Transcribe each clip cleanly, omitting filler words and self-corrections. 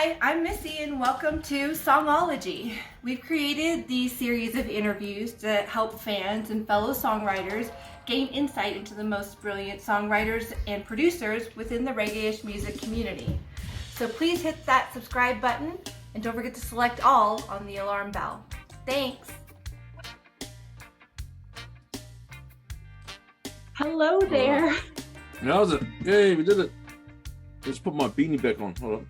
Hi, I'm Missy and welcome to Songology. We've created these series of interviews to help fans and fellow songwriters gain insight into the most brilliant songwriters and producers within the reggae music community. So please hit that subscribe button and don't forget to select all on the alarm bell. Thanks. Hello there. How's it? Hey, we did it. Let's put my beanie back on. Hold on.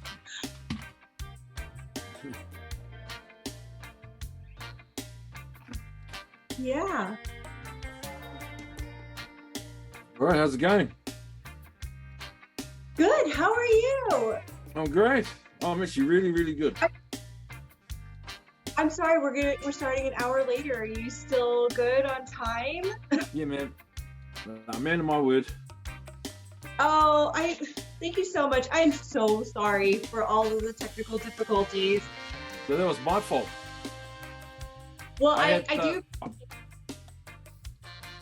Yeah. All right, how's it going? Good. How are you? I'm great. Oh, I'm actually really good. I'm sorry, we're starting an hour later. Are you still good on time? Yeah, man. I'm man of my word. Oh, thank you so much. I'm so sorry for all of the technical difficulties. So that was my fault. Well, I do.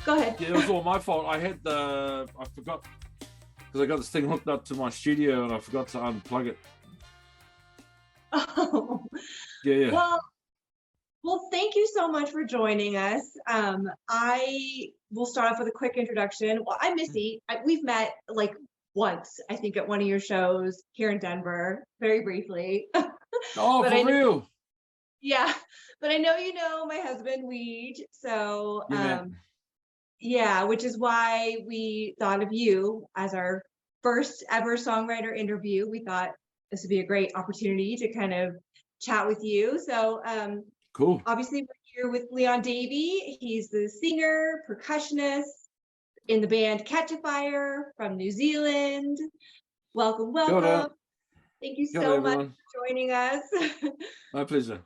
Go ahead. Yeah, it was all my fault. I forgot, because I got this thing hooked up to my studio and I forgot to unplug it. Oh. Yeah. Well, thank you so much for joining us. I will start off with a quick introduction. Well, I'm Missy. We've met like once, I think, at one of your shows here in Denver, very briefly. Oh, for real? Yeah, but I know you know my husband, Weege. So, yeah, which is why we thought of you as our first ever songwriter interview. We thought this would be a great opportunity to kind of chat with you. So, cool. Obviously, we're here with Leon Davey. He's the singer, percussionist in the band Katchafire from New Zealand. Welcome. Thank you so much for joining us. My pleasure.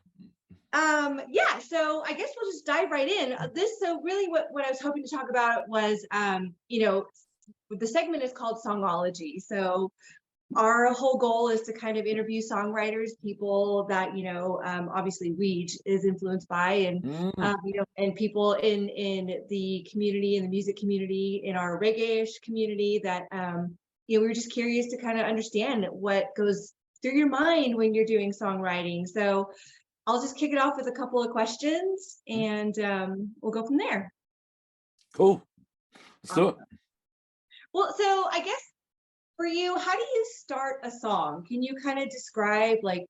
Yeah, so I guess we'll just dive right in. So really what I was hoping to talk about was, the segment is called Songology. So our whole goal is to kind of interview songwriters, people that, obviously Weege is influenced by, and, and people in the community, in the music community, in our Reggaeish community that, we were just curious to kind of understand what goes through your mind when you're doing songwriting. So I'll just kick it off with a couple of questions and we'll go from there. Cool. Let's do it. Well, so I guess for you, how do you start a song? Can you kind of describe like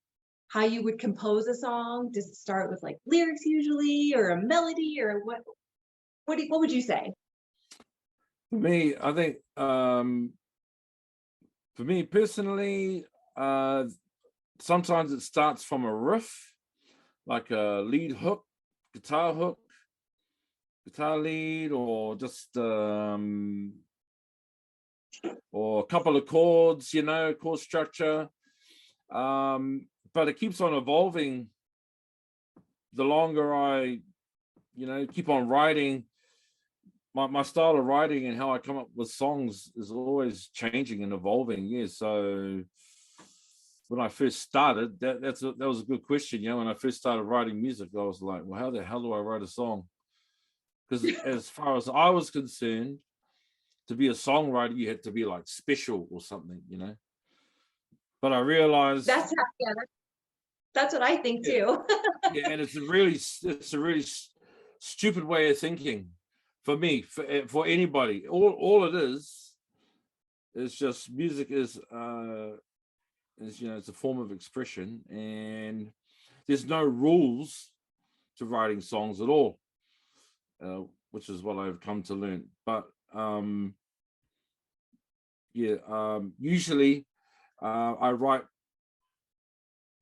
how you would compose a song? Does it start with like lyrics usually, or a melody, or what would you say? For me, I think for me personally, sometimes it starts from a riff, like a lead hook, guitar lead, or just or a couple of chords, chord structure. But it keeps on evolving the longer I, keep on writing. My style of writing and how I come up with songs is always changing and evolving. Yeah, so when I first started, that was a good question. When I first started writing music, I was like, well, how the hell do I write a song? Because as far as I was concerned, to be a songwriter, you had to be like special or something, But I realized that's what I think too. Yeah, and it's a really stupid way of thinking for me, for anybody. All it is just music is it's a form of expression, and there's no rules to writing songs at all, which is what I've come to learn. But usually I write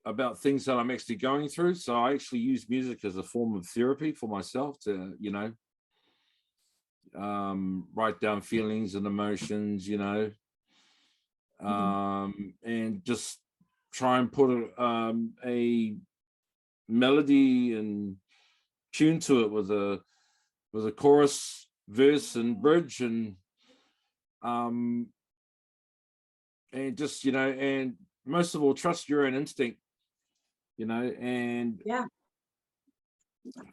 about things that I'm actually going through. So I actually use music as a form of therapy for myself to, write down feelings and emotions, and just try and put a melody and tune to it with a chorus, verse, and bridge, and just and most of all, trust your own instinct, and yeah.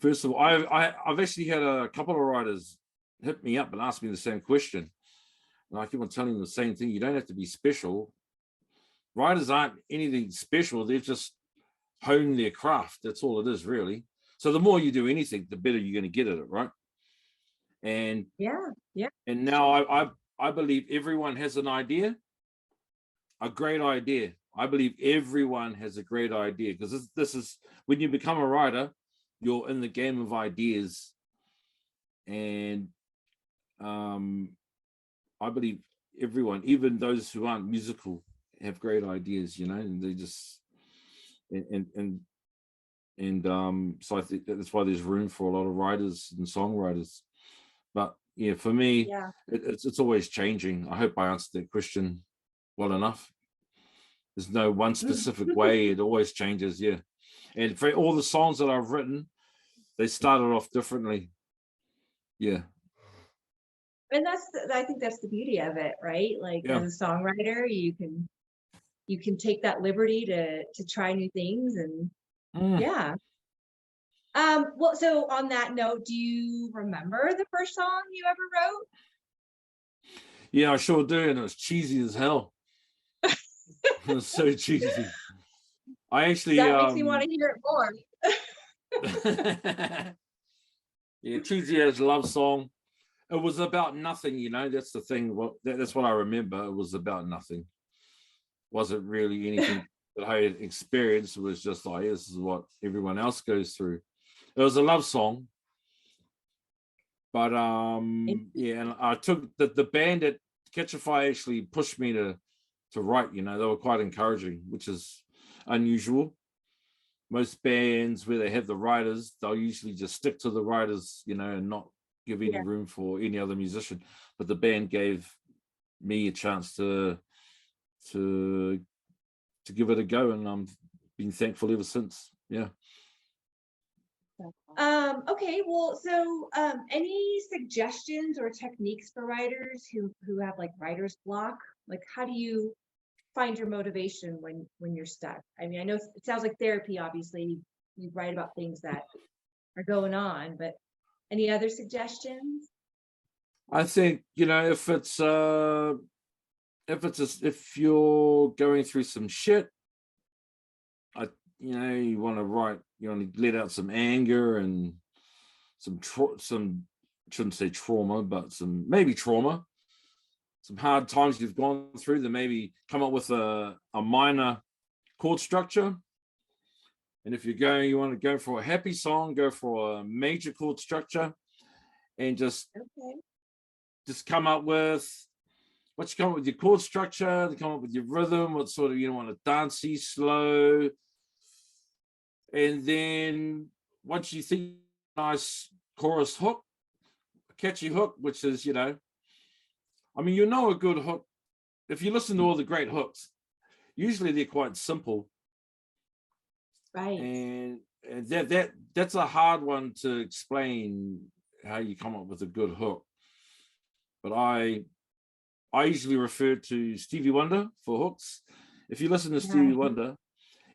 First of all, I've actually had a couple of writers hit me up and ask me the same question, and I keep on telling them the same thing. You don't have to be special. writers aren't anything special. They've just honed their craft. That's all it is, really. So the more you do anything, the better you're going to get at it, right? And Yeah. and now I believe everyone has an idea, a great idea. I believe everyone has a great idea, because this is when you become a writer, you're in the game of ideas. And I believe everyone, even those who aren't musical, have great ideas, you know, and they just so I think that's why there's room for a lot of writers and songwriters. But yeah, for me, Yeah. it's always changing. I hope I answered that question well enough. There's no one specific way. It always changes. Yeah. And for all the songs that I've written, they started off differently. Yeah. And I think that's the beauty of it, right? Like, Yeah. as a songwriter, you can take that liberty to try new things, and yeah. Well, so on that note, do you remember the first song you ever wrote? Yeah, I sure do. And it was cheesy as hell. It was so cheesy. I actually That makes me want to hear it more. Yeah, cheesy as love song. It was about nothing, you know. That's the thing. That's what I remember. It was about nothing. Wasn't really anything that I had experienced. It was just like, yeah, this is what everyone else goes through. It was a love song. But yeah, and I took the band at Katchafire actually pushed me to write, you know. They were quite encouraging, which is unusual. Most bands where they have the writers, they'll usually just stick to the writers, you know, and not give any room for any other musician. But the band gave me a chance to give it a go, and I'm been thankful ever since. Yeah. Okay, well, so any suggestions or techniques for writers who have like writer's block? Like, how do you find your motivation when you're stuck? I mean, I know it sounds like therapy, obviously. You write about things that are going on, but any other suggestions? I think, you know, if you're going through some shit, you know, you want to write, you want to let out some anger and some shouldn't say trauma, but maybe trauma, some hard times you've gone through, then maybe come up with a minor chord structure. And if you want to go for a happy song, go for a major chord structure, and just come up with your chord structure, to come up with your rhythm, what sort of, you want to dancey, slow. And then once you think nice chorus hook, a catchy hook, which is, you know, I mean, you know, a good hook, if you listen to all the great hooks, usually they're quite simple. Right. And that's a hard one to explain, how you come up with a good hook. But I usually refer to Stevie Wonder for hooks. If you listen to Stevie Wonder,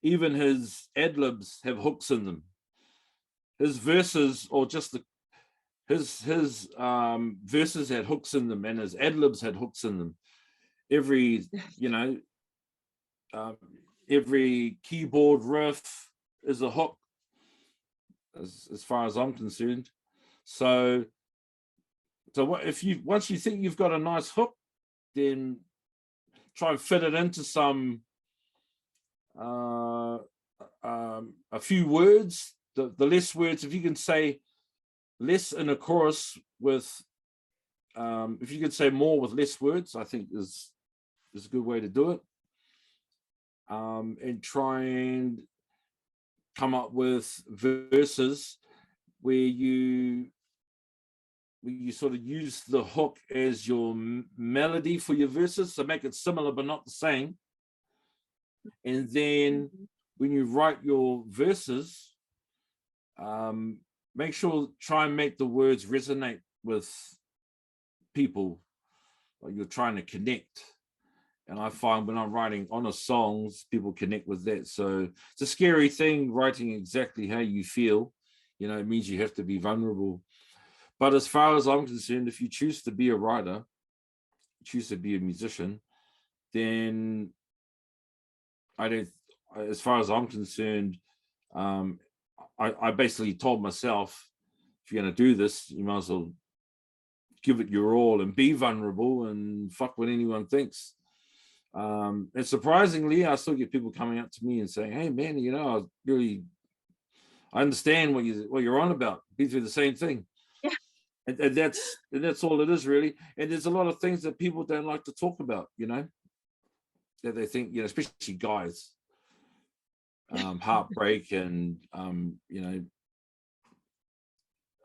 even his ad-libs have hooks in them. His verses, or just his verses had hooks in them, and his ad-libs had hooks in them. Every, you know, every keyboard riff is a hook, as far as I'm concerned. So once you think you've got a nice hook, then try and fit it into some a few words. The less words, if you can say less in a chorus with, if you could say more with less words, I think is a good way to do it. And try and come up with verses where you sort of use the hook as your melody for your verses, so make it similar but not the same. And then when you write your verses, try and make the words resonate with people, like you're trying to connect. And I find when I'm writing honest songs, people connect with that. So it's a scary thing, writing exactly how you feel. You know, it means you have to be vulnerable. But as far as I'm concerned, if you choose to be a writer, choose to be a musician, then I don't, as far as I'm concerned, I basically told myself, if you're going to do this, you might as well give it your all and be vulnerable and fuck what anyone thinks. And surprisingly, I still get people coming up to me and saying, hey man, you know, I understand what you're on about. Been through the same thing. Yeah. And that's all it is, really. And there's a lot of things that people don't like to talk about, you know, that they think, you know, especially guys, heartbreak and you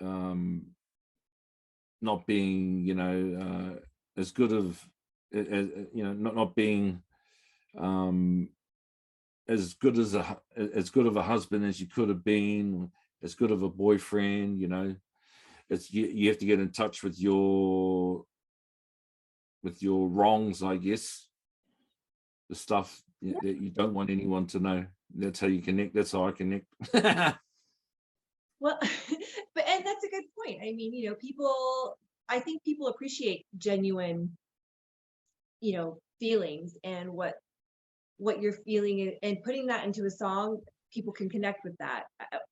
know, not being, you know, as good of, you know, not being as good of a husband as you could have been, as good of a boyfriend, you know. It's you have to get in touch with your wrongs, I guess, the stuff that you don't want anyone to know. That's how you connect. That's how I connect. Well, and that's a good point. I mean, you know, I think people appreciate genuine, you know, feelings, and what you're feeling, and putting that into a song, people can connect with that.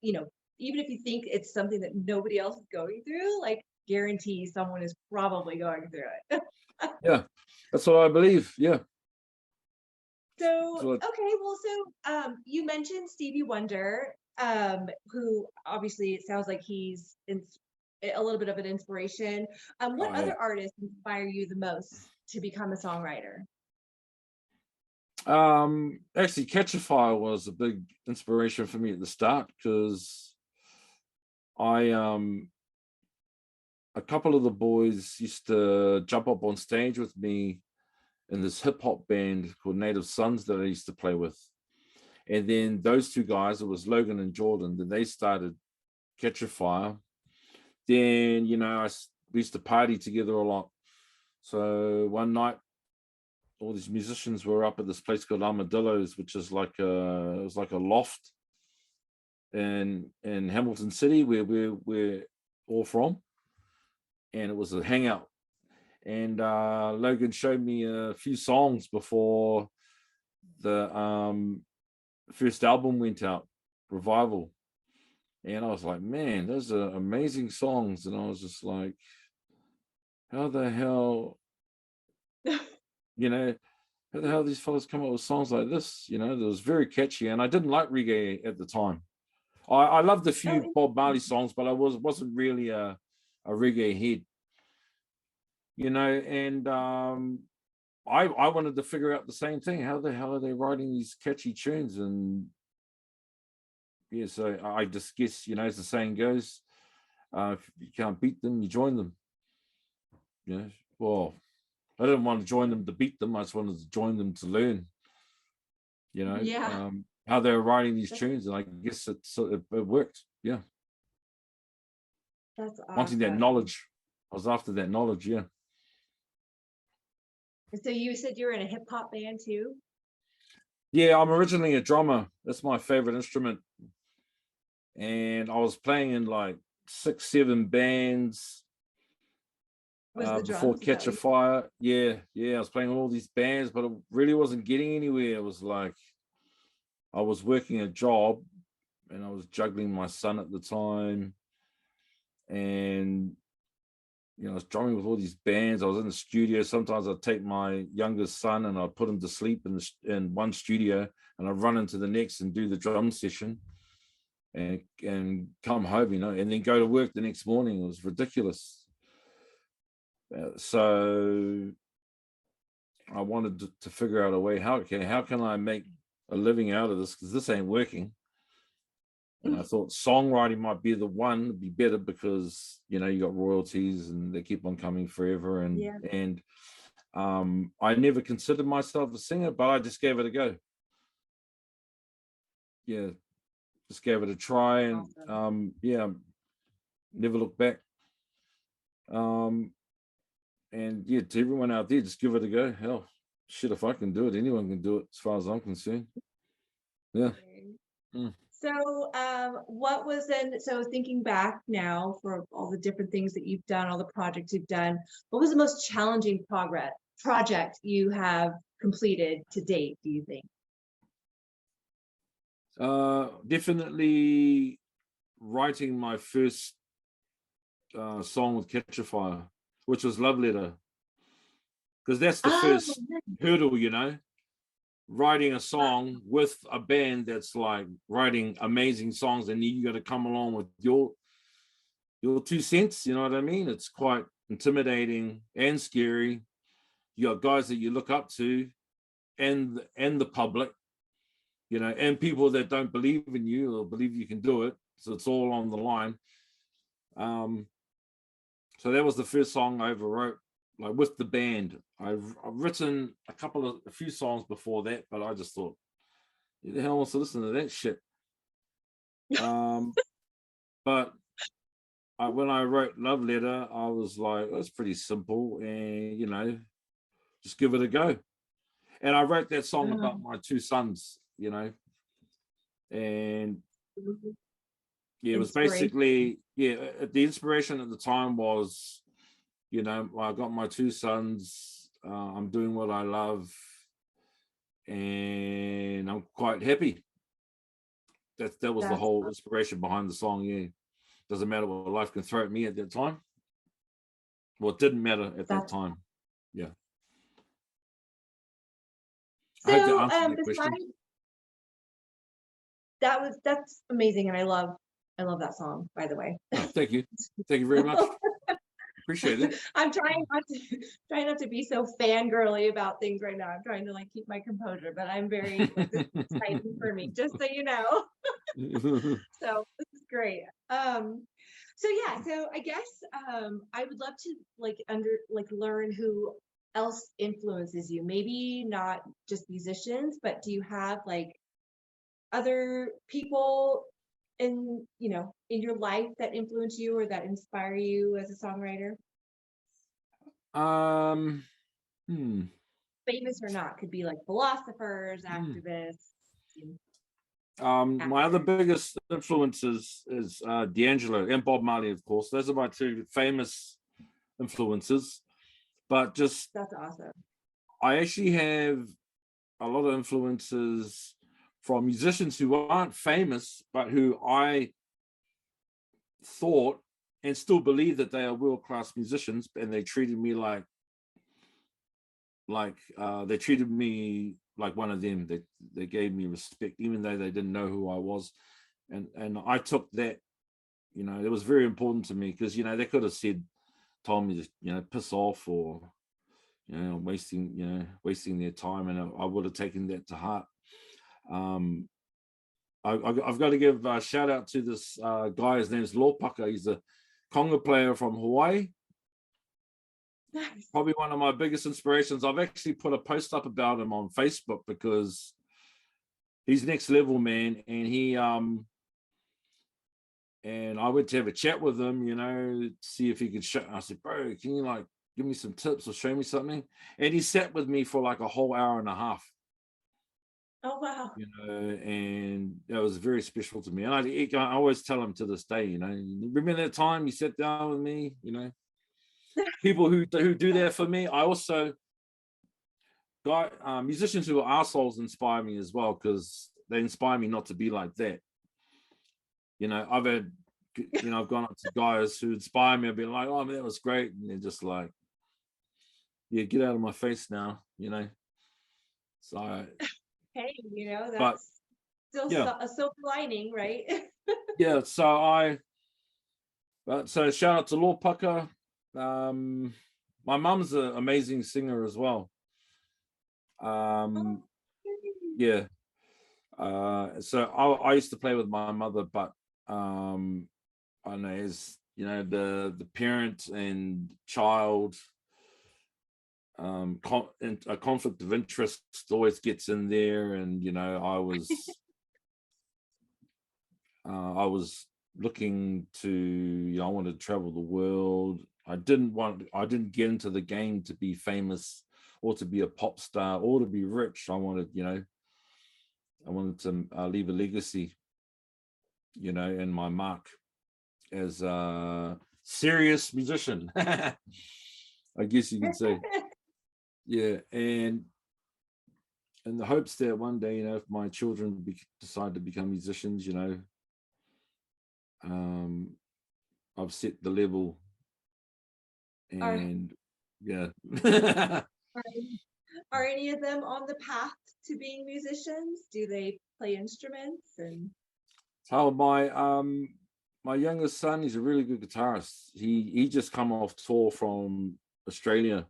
You know, even if you think it's something that nobody else is going through, like, guarantee someone is probably going through it. Yeah, that's what I believe. Yeah. So, okay, well, so you mentioned Stevie Wonder, who obviously it sounds like he's a little bit of an inspiration. What other artists inspire you the most to become a songwriter? Actually, Katchafire was a big inspiration for me at the start, because a couple of the boys used to jump up on stage with me in this hip hop band called Native Sons that I used to play with. And then those two guys, it was Logan and Jordan, then they started Katchafire. Then, you know, we used to party together a lot. So one night, all these musicians were up at this place called Armadillos, which is like it was like a loft in Hamilton City, where we're all from. And it was a hangout. And Logan showed me a few songs before the first album went out, Revival. And I was like, man, those are amazing songs. And I was just like, how the hell, you know, how the hell these fellas come up with songs like this? You know, it was very catchy. And I didn't like reggae at the time. I loved a few Bob Marley songs, but I wasn't really a reggae head. You know, and I wanted to figure out the same thing. How the hell are they writing these catchy tunes? And yeah, so I just guess, you know, as the saying goes, if you can't beat them, you join them. You know, well, I didn't want to join them to beat them. I just wanted to join them to learn, you know, how they were writing these tunes. And I guess it worked. Yeah. That's awesome. Wanting that knowledge. I was after that knowledge, yeah. So you said you were in a hip hop band too? Yeah, I'm originally a drummer. That's my favorite instrument. And I was playing in like 6-7 bands before Katchafire. Yeah, I was playing all these bands, but it really wasn't getting anywhere. It was like I was working a job and I was juggling my son at the time. And you know, I was drumming with all these bands. I was in the studio. Sometimes I'd take my youngest son and I'd put him to sleep in one studio, and I'd run into the next and do the drum session and come home, you know, and then go to work the next morning. It was ridiculous. So I wanted to figure out a way, how can I make a living out of this, because this ain't working. And I thought songwriting might be the one, it'd be better, because, you know, you got royalties and they keep on coming forever. And I never considered myself a singer, but I just gave it a go. Yeah, just gave it a try. And awesome. Yeah, never looked back. And yeah, to everyone out there, just give it a go. Hell, shit, if I can do it, anyone can do it, as far as I'm concerned. Yeah. So what was then, so thinking back now for all the different things that you've done, all the projects you've done, what was the most challenging project you have completed to date, do you think? Definitely writing my first song with Katchafire, which was Love Letter, because that's the Oh, first hurdle, you know, writing a song with a band that's like writing amazing songs, and you got to come along with your 2 cents. You know what I mean? It's quite intimidating and scary. You got guys that you look up to, and the public, you know, and people that don't believe in you or believe you can do it. So it's all on the line. So that was the first song I ever wrote, like with the band. I've written a few songs before that, but I just thought, who the hell wants to listen to that shit? But when I wrote Love Letter, I was like, that's pretty simple, and you know, just give it a go. And I wrote that song about my 2 sons, you know, and yeah, it was basically, yeah, the inspiration at the time was, you know, I got my 2 sons, I'm doing what I love, and I'm quite happy. That was the whole inspiration behind the song. Yeah, doesn't matter what life can throw at me at that time. Well, it didn't matter at that time. Yeah. So, I hope that answered that question. That's amazing, and I love that song, by the way. Oh, thank you very much. Appreciate it. I'm trying not to be so fangirly about things right now. I'm trying to like keep my composure, but I'm very like, this is exciting for me, just so you know. So this is great. So yeah, so I guess I would love to learn who else influences you. Maybe not just musicians, but do you have like other people in your life that influence you or that inspire you as a songwriter? Famous or not, could be like philosophers, activists. My other biggest influences is D'Angelo and Bob Marley, of course. Those are my 2 famous influences. But just that's awesome. I actually have a lot of influences from musicians who aren't famous, but who I thought and still believe that they are world-class musicians, and they treated me like they treated me like one of them. They gave me respect, even though they didn't know who I was, and I took that. You know, it was very important to me, because you know they could have told me to, you know, piss off, or you know, wasting their time, and I would have taken that to heart. I've got to give a shout out to this guy. His name's Lopaka. He's a conga player from Hawaii. Nice. Probably one of my biggest inspirations. I've actually put a post up about him on Facebook, because he's next level, man. And he and I went to have a chat with him, you know, see if he could show. I said, bro, can you like give me some tips or show me something? And he sat with me for like a whole hour and a half. Oh wow! You know, and that was very special to me. And I always tell him to this day, you know, remember that time you sat down with me? You know, people who do that for me. I also got musicians who are arseholes inspire me as well, because they inspire me not to be like that. You know, I've gone up to guys who inspire me. I've been like, oh man, that was great, and they're just like, yeah, get out of my face now, you know. So. Hey, you know, that's still a silver lining, right? Yeah, so shout out to Lord Pucker. My mum's an amazing singer as well. Yeah. So I used to play with my mother, but I know, as you know, the parent and child a conflict of interest always gets in there, and you know, I was looking to, you know, I wanted to travel the world. I didn't get into the game to be famous or to be a pop star or to be rich. I wanted to leave a legacy, you know, and my mark as a serious musician. I guess you could say. Yeah, and in the hopes that one day, you know, if my children decide to become musicians, you know, I've set the level, Are, and yeah. are any of them on the path to being musicians? Do they play instruments? And So my youngest son, he's a really good guitarist. He just come off tour from Australia.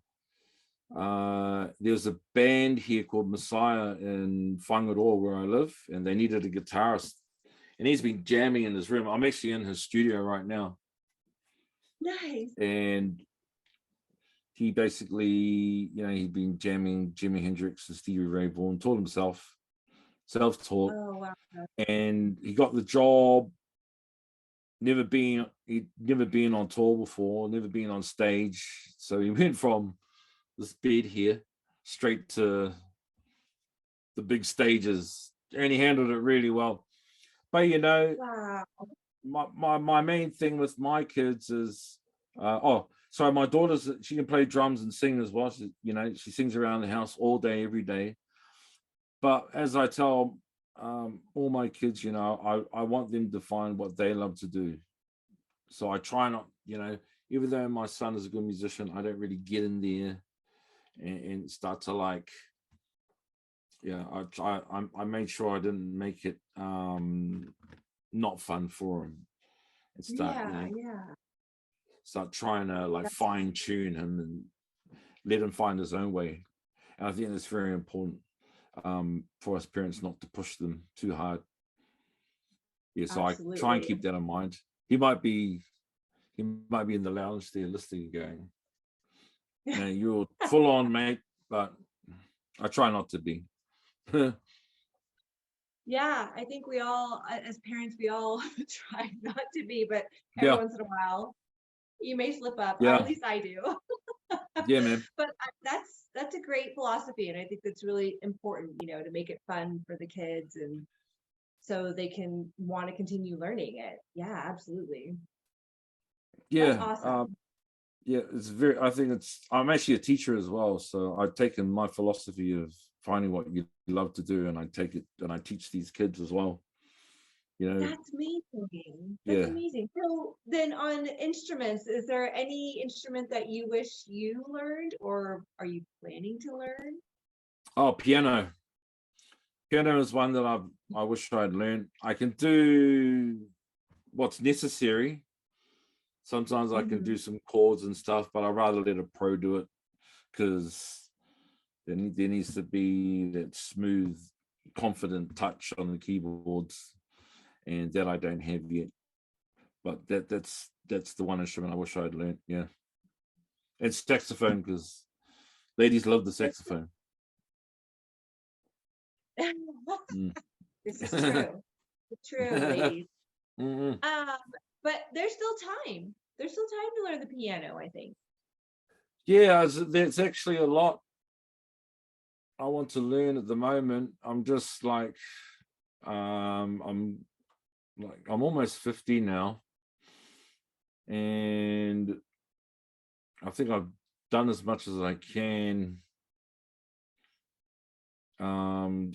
There's a band here called Messiah in Whangaroa where I live, and they needed a guitarist, and he's been jamming in his room. I'm actually in his studio right now. nice. And he basically, you know, he'd been jamming Jimi Hendrix and Stevie Ray Vaughan, taught himself, self-taught. Oh wow. And he got the job. He'd never been on tour before, never been on stage. So he went from this bed here straight to the big stages, and he handled it really well. But you know, Wow. my main thing with my kids is so my daughter's, she can play drums and sing as well. She, you know, she sings around the house all day, every day. But as I tell all my kids, you know, I want them to find what they love to do. So I try not, you know, even though my son is a good musician, I don't really get in there and start to like, yeah, I made sure I didn't make it not fun for him, and start, you know, start trying to like fine tune him and let him find his own way. And I think that's very important for us parents, not to push them too hard. Yeah, so Absolutely. I try and keep that in mind. He might be in the lounge there listening, going, you know, you're full on, mate, but I try not to be. Yeah, I think we all, as parents, we all try not to be, but every Yeah, once in a while, you may slip up, or yeah, at least I do. yeah, man. But that's a great philosophy, and I think that's really important, you know, to make it fun for the kids, and so they can want to continue learning it. Yeah, absolutely. That's Yeah, awesome. yeah, it's very, I think it's, I'm actually a teacher as well, so I've taken my philosophy of finding what you love to do, and I take it and I teach these kids as well, you know. That's amazing. That's Yeah. amazing. So then on instruments, is there any instrument that you wish you learned, or are you planning to learn? Oh, piano. Piano is one that I wish I'd learned. I can do what's necessary. Sometimes I can do some chords and stuff, but I'd rather let a pro do it, because there needs to be that smooth, confident touch on the keyboards, and that I don't have yet. But that's the one instrument I wish I'd learned. Yeah, it's saxophone, because ladies love the saxophone. Mm. This is true. True, ladies. Mm-mm. But there's still time. There's still time to learn the piano, I think. Yeah, there's actually a lot I want to learn at the moment. I'm just like, I'm almost 50 now, and I think I've done as much as I can.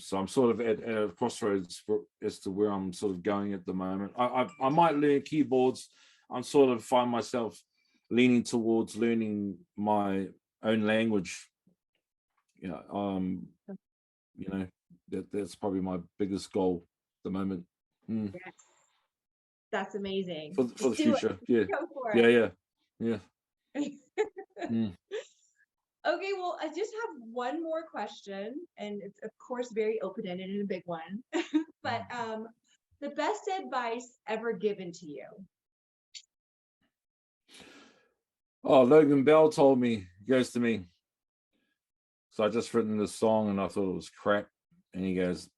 So I'm sort of at a crossroads as to where I'm sort of going at the moment. I might learn keyboards. I'm sort of find myself leaning towards learning my own language. You know, that's probably my biggest goal at the moment. Yes. That's amazing. For the Just do future. it. Yeah. Go for Yeah. it. Mm. Okay, well, I just have one more question, and it's of course very open-ended and a big one. But the best advice ever given to you? Oh, Logan Bell told me, he goes to me, so I just written this song and I thought it was crap. And he goes,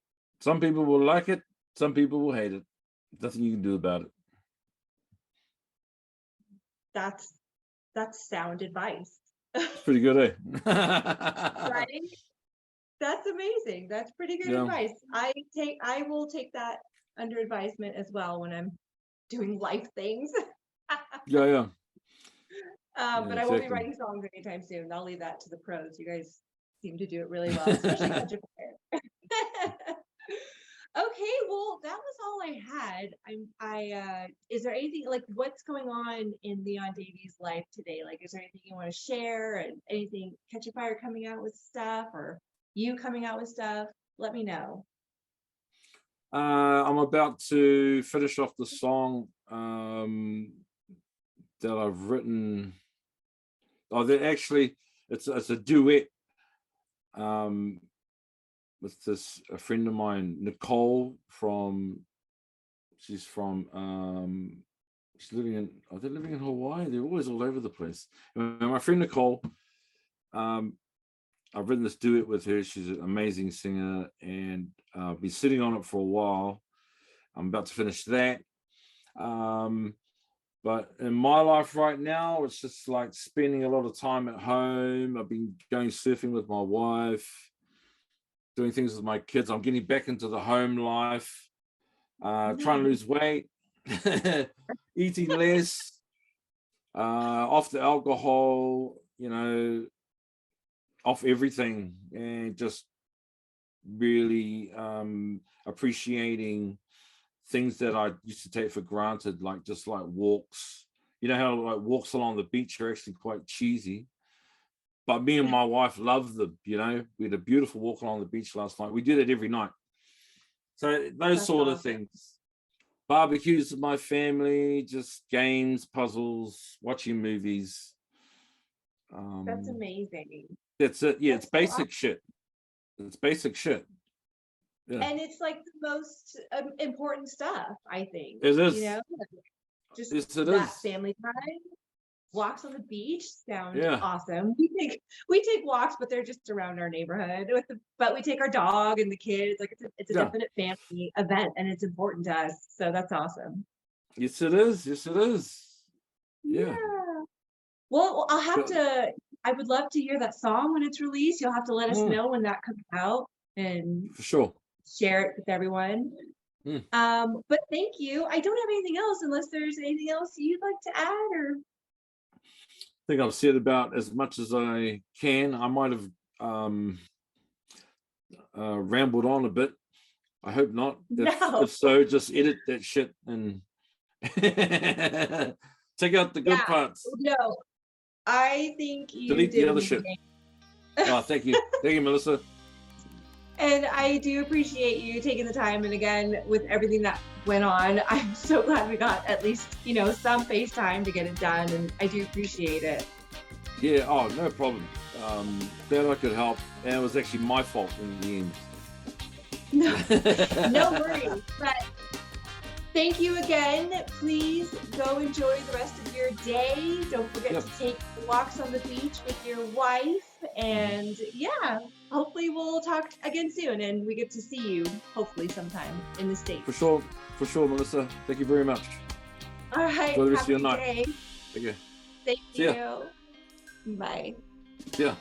some people will like it, some people will hate it. Nothing you can do about it. That's sound advice. It's pretty good, eh? Right? That's amazing. That's pretty good advice. I will take that under advisement as well when I'm doing life things. Yeah. But I won't be Exactly. writing songs anytime soon. I'll leave that to the pros. You guys seem to do it really well, especially Katchafire. Okay, well, that was all I had. Is there anything like what's going on in Leon Davey's life today? Like, is there anything you want to share, and anything Katchafire coming out with stuff, or you coming out with stuff? Let me know. I'm about to finish off the song that I've written. Oh, that actually, it's a duet with a friend of mine, Nicole, she's living in, are they living in Hawaii? They're always all over the place. And my friend Nicole, I've written this duet with her. She's an amazing singer, and I've been sitting on it for a while. I'm about to finish that. But in my life right now, it's just like spending a lot of time at home. I've been going surfing with my wife, doing things with my kids. I'm getting back into the home life, trying to lose weight, eating less, off the alcohol, off everything, and just really appreciating things that I used to take for granted, like just like walks. You know how like walks along the beach are actually quite cheesy, but me and my wife love them. We had a beautiful walk along the beach last night. We do that every night. So those sort of things. Barbecues with my family, just games, puzzles, watching movies. That's amazing. That's it. Yeah, it's basic shit. It's basic shit. Yeah. And it's like the most important stuff, I think. It is. Just yes, it that is. family time, walks on the beach sound Yeah. awesome. We take walks, but they're just around our neighborhood. But we take our dog and the kids. Like it's a definite family event, and it's important to us. So that's awesome. Yes, it is. Yes, it is. Yeah. Well, I'll have to. I would love to hear that song when it's released. You'll have to let us know when that comes out, and for sure share it with everyone. But thank you. I don't have anything else unless there's anything else you'd like to add, or I think I've said about as much as I can. I might have rambled on a bit. I hope not. If so, just edit that shit and take out the good parts. No, I think you delete did the other shit. Oh, thank you. Thank you, Melissa. And I do appreciate you taking the time. And again, with everything that went on, I'm so glad we got at least, some FaceTime to get it done. And I do appreciate it. Yeah. Oh, no problem. Glad I could help. And it was actually my fault in the end. No worries. But thank you again. Please go enjoy the rest of your day. Don't forget to take walks on the beach with your wife. And hopefully we'll talk again soon, and we get to see you hopefully sometime in the States. For sure, Melissa. Thank you very much. All right. Enjoy the rest of your night. Thank you. Thank you. Bye. Yeah.